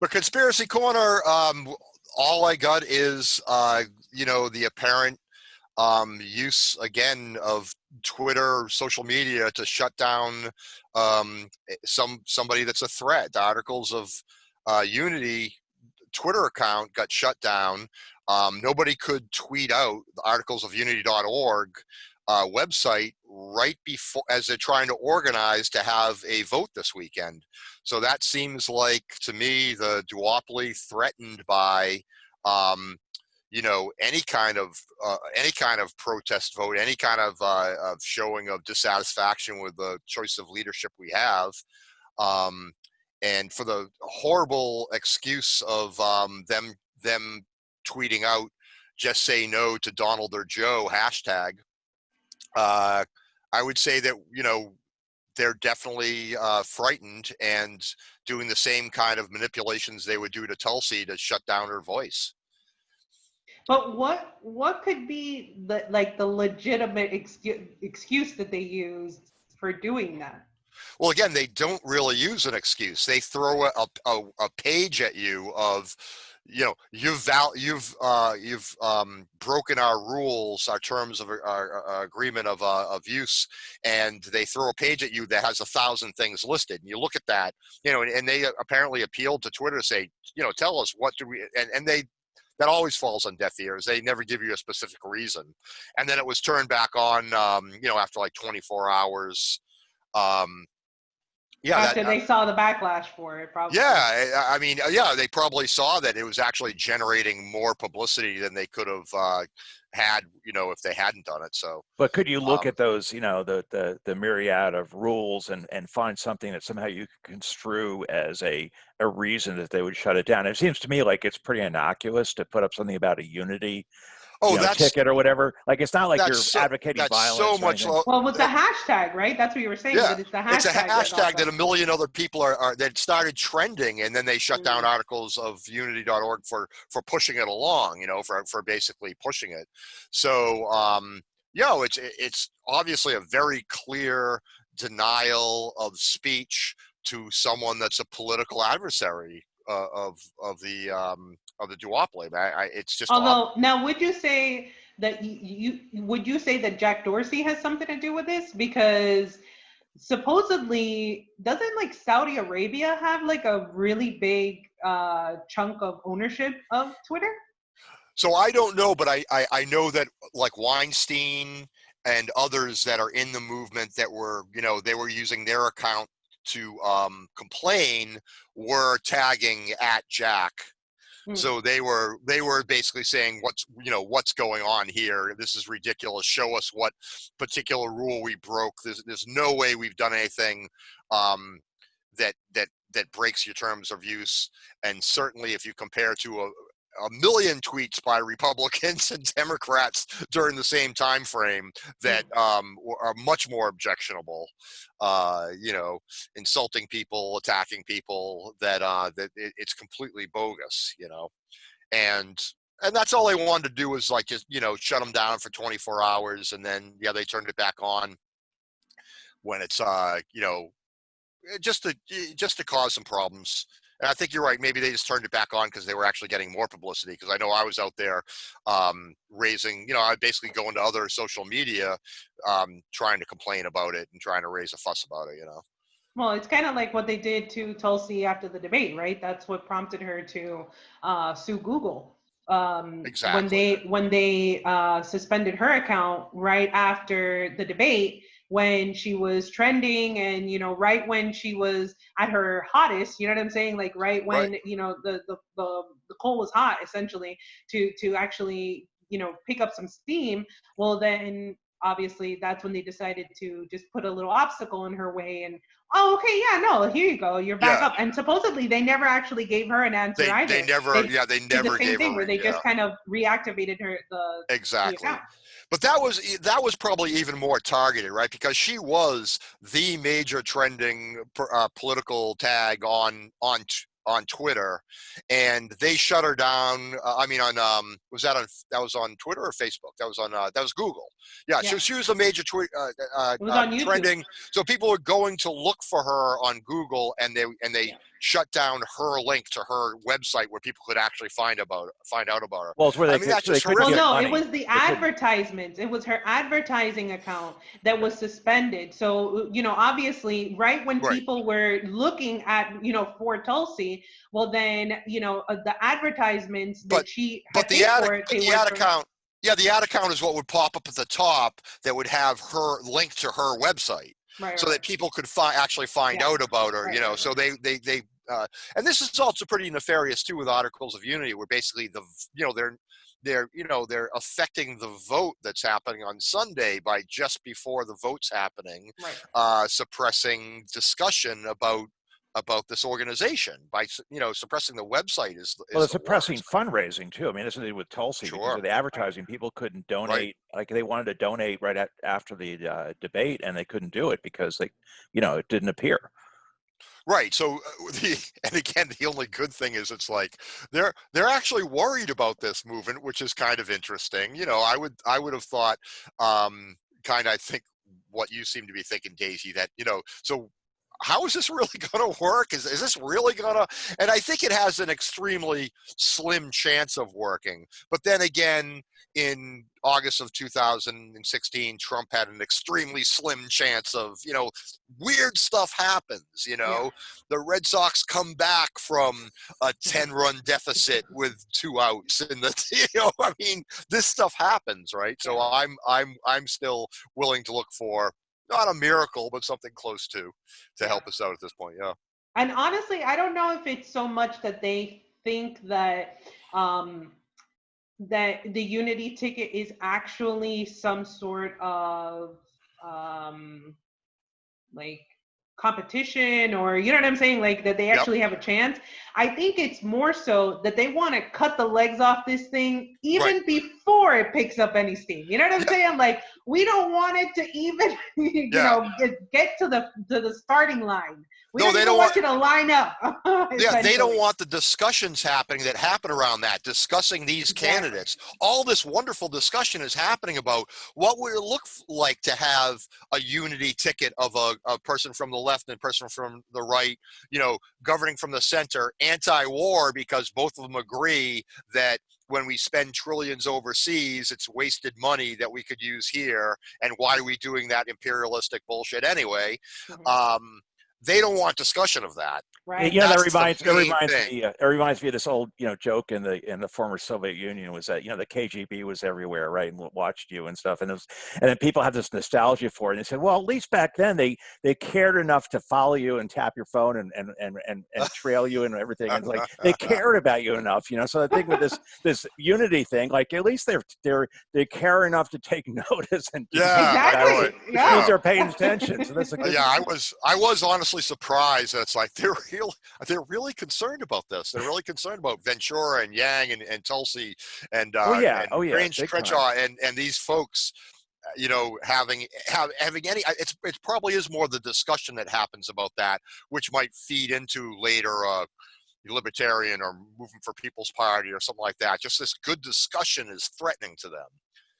But Conspiracy Corner, all I got is, the apparent use again of Twitter, social media to shut down somebody that's a threat. The Articles of Unity Twitter account got shut down. Nobody could tweet out the articlesofunity.org website right before, as they're trying to organize to have a vote this weekend. So that seems like, to me, the duopoly threatened by any kind of protest vote, any kind of showing of dissatisfaction with the choice of leadership we have. And for the horrible excuse of them tweeting out "just say no to Donald or Joe" hashtag, I would say that they're definitely frightened and doing the same kind of manipulations they would do to Tulsi to shut down her voice. But what could be the legitimate excuse that they used for doing that? Well, again, they don't really use an excuse. They throw a page at you of, you've broken our rules, our terms of our agreement of use, and they throw a page at you that has 1,000 things listed. And you look at that, and they apparently appealed to Twitter to say, tell us what do we, and they. That always falls on deaf ears. They never give you a specific reason. And then it was turned back on, after like 24 hours. After they saw the backlash for it, probably. Yeah, I mean, they probably saw that it was actually generating more publicity than they could have had, if they hadn't done it. So, but could you look at those, the myriad of rules and find something that somehow you could construe as a reason that they would shut it down? It seems to me like it's pretty innocuous to put up something about a unity ticket or whatever. Like, it's not like you're advocating violence. So much. Well, with the hashtag, right? That's what you were saying. Yeah, it's the hashtag. It's a hashtag that a million other people are that started trending, and then they shut down articles of unity.org for pushing it along. For basically pushing it. So, it's obviously a very clear denial of speech to someone that's a political adversary of the duopoly. It's just. Although now, would you say that that Jack Dorsey has something to do with this? Because supposedly, doesn't Saudi Arabia have a really big chunk of ownership of Twitter? So I don't know, but I know that Weinstein and others that are in the movement that were, they were using their account to complain, were tagging at Jack. So they were basically saying, what's going on here? This is ridiculous. Show us what particular rule we broke. There's no way we've done anything that breaks your terms of use. And certainly if you compare to a million tweets by Republicans and Democrats during the same time frame that are much more objectionable, insulting people, attacking people, that it's completely bogus, and that's all they wanted to do was just shut them down for 24 hours, and then they turned it back on when it's just to cause some problems. And I think you're right. Maybe they just turned it back on because they were actually getting more publicity. Because I know I was out there raising, I basically go into other social media trying to complain about it and trying to raise a fuss about it, Well, it's kind of like what they did to Tulsi after the debate, right? That's what prompted her to sue Google. Exactly. When they suspended her account right after the debate, when she was trending and, right when she was at her hottest, you know what I'm saying? Right when, the coal was hot, essentially, to actually, pick up some steam. Well, then obviously that's when they decided to just put a little obstacle in her way and, here you go, you're back up. And supposedly they never actually gave her an answer either. They never did the same thing where they just kind of reactivated her exactly. The account. But that was probably even more targeted, right? Because she was the major trending political tag on Twitter, and they shut her down. That was on Twitter or Facebook? That was Google. Yeah. So she was a major it was on YouTube. trending. So people were going to look for her on Google, and they shut down her link to her website where people could actually find out about her. Well, it's where I they mean, could, that's so they just couldn't Well, get horrific. no, it money. was the They couldn't. advertisements. It was her advertising account that was suspended. So, obviously, right when Right. people were looking at, for Tulsi, well, then, the advertisements But that she but had the paid ad for, but they the were ad from, account, yeah, the ad account is what would pop up at the top that would have her link to her website, right, so right, that people could actually find yeah, out about her. right, right, So right. they and this is also pretty nefarious too with articles of unity, where basically they're affecting the vote that's happening on Sunday by just before the vote's happening, Right. suppressing discussion about this organization by suppressing the website is Well, it's the suppressing worst. fundraising too. I mean, this is with Tulsi because Sure. of the advertising. People couldn't Right. donate. Like they wanted to donate right after the debate, and they couldn't do it because it didn't appear. Right. So, and again, the only good thing is it's like they're actually worried about this movement, which is kind of interesting. I would have thought, kind of, I think what you seem to be thinking, Daisy, that so how is this really going to work? Is this really going to? And I think it has an extremely slim chance of working. But then again, in August of 2016, Trump had an extremely slim chance of, weird stuff happens. Yeah. The Red Sox come back from a 10-run deficit with 2 outs, and I mean, this stuff happens, right? So Yeah. I'm still willing to look for not a miracle, but something close to help us out at this point. Yeah. And honestly, I don't know if it's so much that they think that that the unity ticket is actually some sort of like competition, or you know what I'm saying, like that they Yep. actually have a chance. I think it's more so that they want to cut the legs off this thing even Right. before it picks up any steam. You know what I'm Yeah. saying? Like we don't want it to even Yeah. get to the starting line. We No, don't they even don't want want. you to line up. Yeah, they don't Essentially. want the discussions happening that happen around that, discussing these Exactly. candidates. All this wonderful discussion is happening about what would it look like to have a unity ticket of a person from the left and a person from the right, governing from the center, anti-war, because both of them agree that when we spend trillions overseas, it's wasted money that we could use here. And why are we doing that imperialistic bullshit anyway? Mhm. They don't want discussion of that. Right. That That's the reminds main thing. me. It reminds me of this old joke in the former Soviet Union was that the KGB was everywhere, right, and watched you and stuff, and then people have this nostalgia for it. And they said, well, at least back then they cared enough to follow you and tap your phone and trail you and everything. And it's like they cared about you enough, So I think with this unity thing, like at least they care enough to take notice and Yeah, Exactly. right. Yeah. means they're paying attention. So that's a good. Yeah, I was honestly surprised that it's like they're really concerned about this. They're really concerned about Ventura and Yang and Tulsi and Oh yeah, Range big time. Crenshaw and these folks, having any. It probably is more the discussion that happens about that, which might feed into later libertarian or movement for People's Party or something like that. Just this good discussion is threatening to them.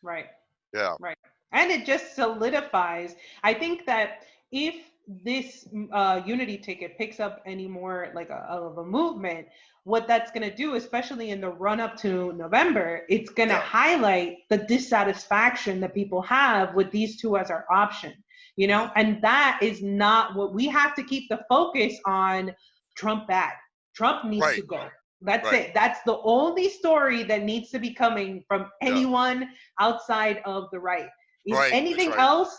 Right. Yeah. Right. And it just solidifies. I think that if this unity ticket picks up any more like of a movement, what that's going to do, especially in the run up to November, it's going to highlight the dissatisfaction that people have with these two as our option, and that is not what we have to keep the focus on. Trump bad. Trump needs to go. That's it. That's the only story that needs to be coming from anyone outside of the right. Anything else,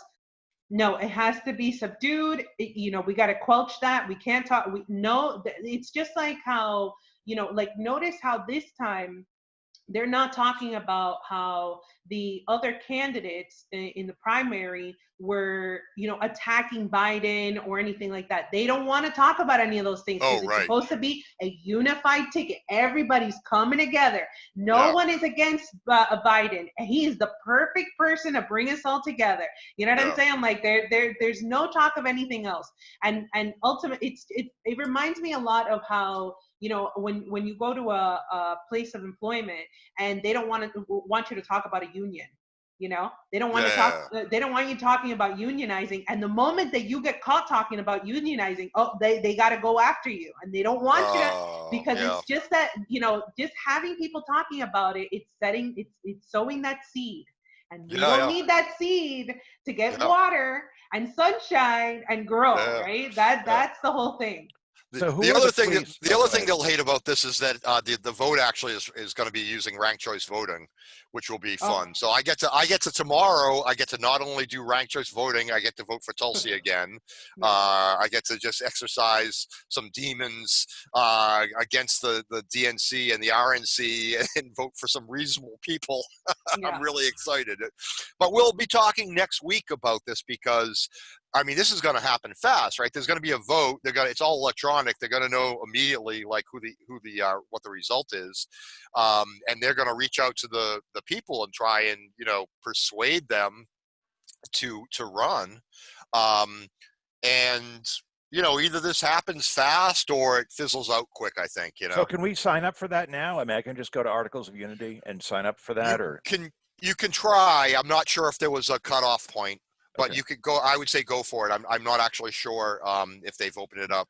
no, it has to be subdued. We got to quelch that. We can't talk. It's just like how, notice how this time they're not talking about how the other candidates in the primary were, attacking Biden or anything like that. They don't want to talk about any of those things because it's supposed to be a unified ticket. Everybody's coming together. No one is against Biden. He is the perfect person to bring us all together. You know what I'm saying? Like there's no talk of anything else. And ultimately, it reminds me a lot of how, when you go to a place of employment and they don't want you to talk about a union. You know, they don't want to Yeah. talk. They don't want you talking about unionizing. And the moment that you get caught talking about unionizing, oh, they got to go after you, and they don't want you to, because Yeah. it's just that, you know, just having people talking about it, it's sowing that seed, and we don't need that seed to get water and sunshine and grow, right? That's the whole thing. So The other thing they'll hate about this is that the vote actually is going to be using ranked choice voting, which will be fun. So I get to tomorrow. I get to not only do ranked choice voting, I get to vote for Tulsi again. I get to just exercise some demons against the DNC and the RNC and vote for some reasonable people. I'm really excited. But we'll be talking next week about this because, I mean, this is going to happen fast, right? There's going to be a vote. It's all electronic. They're going to know immediately, like what the result is, and they're going to reach out to the people and try and, you know, persuade them to run, and, you know, either this happens fast or it fizzles out quick, I think, you know. So can we sign up for that now? I mean, I can just go to Articles of Unity and sign up for that, you can try. I'm not sure if there was a cutoff point. But you could go. I would say go for it. I'm not actually sure if they've opened it up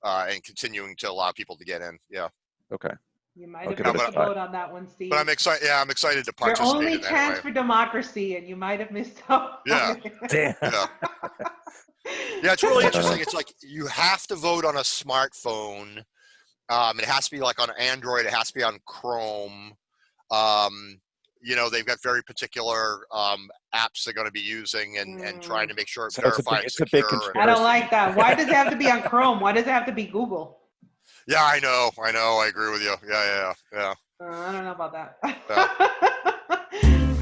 and continuing to allow people to get in. Yeah. Okay. You might have missed a vote on that one, Steve. But I'm excited. Yeah, I'm excited to participate. Your only in that chance anyway. for democracy, and you might have missed out. Yeah. Damn. Yeah. Yeah, it's really interesting. It's like you have to vote on a smartphone. It has to be like on Android. It has to be on Chrome. You know, they've got very particular apps they're going to be using and trying to make sure it's verified. It's a big conspiracy. I don't like that. Why does it have to be on Chrome? Why does it have to be Google? Yeah, I know. I agree with you. Yeah. I don't know about that. Yeah.